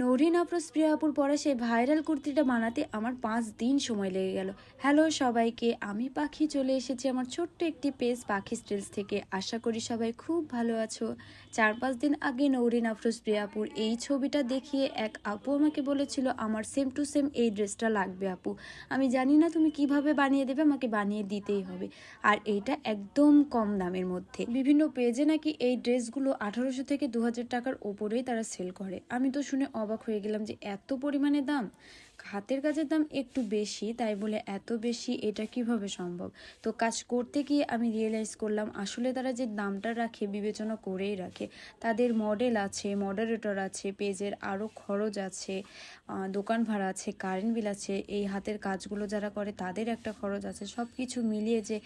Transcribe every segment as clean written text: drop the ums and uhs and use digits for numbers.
নরিন আফরোজ প্রিয়া আপুর পরে সেই ভাইরাল কুর্তিটা বানাতে আমার 5 দিন সময় লেগে গেল। হ্যালো সবাইকে, আমি পাখি চলে এসেছি আমার ছোট্ট একটি পেজ পাখি স্টিলস থেকে। আশা করি সবাই খুব ভালো আছো। 4-5 দিন আগে নরিন আফরোজ প্রিয়া আপুর এই ছবিটা দেখিয়ে এক আপু আমাকে বলেছিল আমার সেম টু সেম এই ড্রেসটা লাগবে আপু, আমি জানি না তুমি কিভাবে বানিয়ে দেবে, আমাকে বানিয়ে দিতেই হবে। আর এইটা একদম কম দামের মধ্যে। বিভিন্ন পেজে নাকি এই ড্রেসগুলো 1800 থেকে 2000 টাকার ওপরেই তারা সেল করে। আমি তো শুনে অবাক হয়ে গেলাম যে এত পরিমাণে দাম। হাতের কাজের দাম একটু বেশি, তাই বলে এত বেশি এটা কিভাবে সম্ভব। তো কাজ করতে গিয়ে আমি রিয়েলাইজ করলাম আসলে তারা যে দামটা রাখে বিবেচনা করেই রাখে। তাদের মডেল আছে, মডারেটর আছে, পেজের আরও খরচ আছে, দোকান ভাড়া আছে, কারেন্ট বিল আছে, এই হাতের কাজগুলো যারা করে তাদের একটা খরচ আছে। সব কিছু মিলিয়ে যে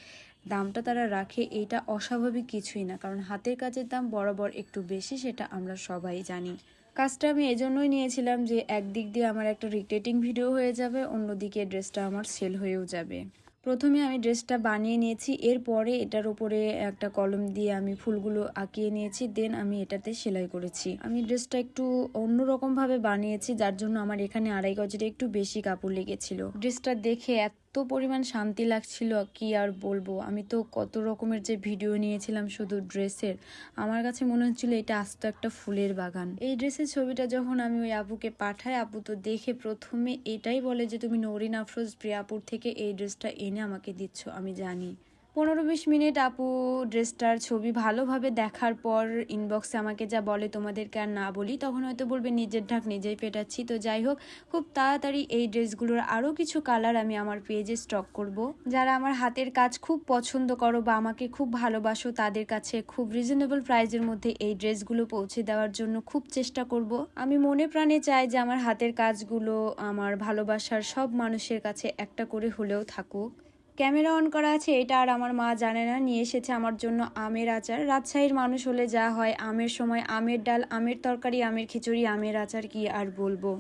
দামটা তারা রাখে এইটা অস্বাভাবিক কিছুই না, কারণ হাতের কাজের দাম বরাবর একটু বেশি, সেটা আমরা সবাই জানি। কাজটা আমি এজন্যই নিয়েছিলাম যে একদিক দিয়ে আমার একটা রিক্রিয়েটিং ভিডিও হয়ে যাবে, অন্যদিকে ড্রেসটা আমার সেল হয়েও যাবে। প্রথমে আমি ড্রেসটা বানিয়ে নিয়েছি, এরপরে এটার উপরে একটা কলম দিয়ে আমি ফুলগুলো আঁকিয়ে নিয়েছি, দেন আমি এটাতে সেলাই করেছি। আমি ড্রেসটা একটু অন্যরকমভাবে বানিয়েছি, যার জন্য আমার এখানে 2.5 গজের একটু বেশি কাপড় লেগেছিল। ড্রেসটা দেখে এত পরিমাণ শান্তি লাগছিল কি আর বলবো। আমি তো কত রকমের যে ভিডিও নিয়েছিলাম শুধু ড্রেসের, আমার কাছে মনে হচ্ছিল এটা আস্ত একটা ফুলের বাগান। এই ড্রেসের ছবিটা যখন আমি ওই আপুকে পাঠাই, আপু তো দেখে প্রথমে এটাই বলে যে তুমি নরিন আফরোজ প্রিয়াপুর থেকে এই ড্রেসটা এনে আমাকে দিচ্ছ। আমি জানি 15-20 মিনিট আপু ড্রেসটার ছবি ভালোভাবে দেখার পর ইনবক্সে আমাকে যা বলে তোমাদেরকে আর না বলি, তখন হয়তো বলবে নিজের ঢাক নিজেই পেটাচ্ছি। তো যাই হোক, খুব তাড়াতাড়ি এই ড্রেসগুলোর আরও কিছু কালার আমি আমার পেজে স্টক করব। যারা আমার হাতের কাজ খুব পছন্দ করো বা আমাকে খুব ভালোবাসো, তাদের কাছে খুব রিজনেবল প্রাইজের মধ্যে এই ড্রেসগুলো পৌঁছে দেওয়ার জন্য খুব চেষ্টা করব। আমি মনে প্রাণে চাই যে আমার হাতের কাজগুলো আমার ভালোবাসার সব মানুষের কাছে একটা করে হলেও থাকুক। ক্যামেরা অন করা আছে, এটা আর আমার মা জানে না। নিয়ে এসেছে আমার জন্য আমের আচার। রাজশাহীর মানুষ হলে যা হয়, আমের সময় আমের ডাল, আমের তরকারি, আমের খিচুড়ি, আমের আচার, কি আর বলবো।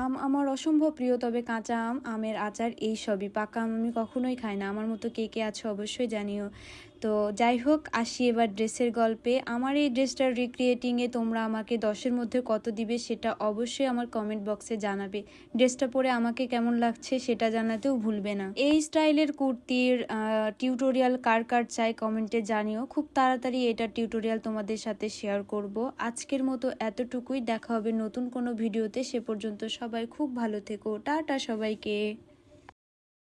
আম আমার অসম্ভব প্রিয়, তবে কাঁচা আম, আমের আচার এই সবই। পাকা আম আমি কখনোই খাই না। আমার মতো কে কে আছে অবশ্যই জানিও। তো যাই হোক, আসি এবার ড্রেসের গল্পে। আমার এই ড্রেসটার রিক্রিয়েটিংয়ে তোমরা আমাকে 10-এর মধ্যে কত দিবে সেটা অবশ্যই আমার কমেন্ট বক্সে জানাবে। ড্রেসটা পরে আমাকে কেমন লাগছে সেটা জানাতেও ভুলবে না। এই স্টাইলের কুর্তির টিউটোরিয়াল কার কার চাই কমেন্টে জানিও। খুব তাড়াতাড়ি এটা টিউটোরিয়াল তোমাদের সাথে শেয়ার করব। আজকের মতো এতটুকুই, দেখা হবে নতুন কোনো ভিডিওতে। সে পর্যন্ত সবাই খুব ভালো থেকো। টাটা সবাইকে।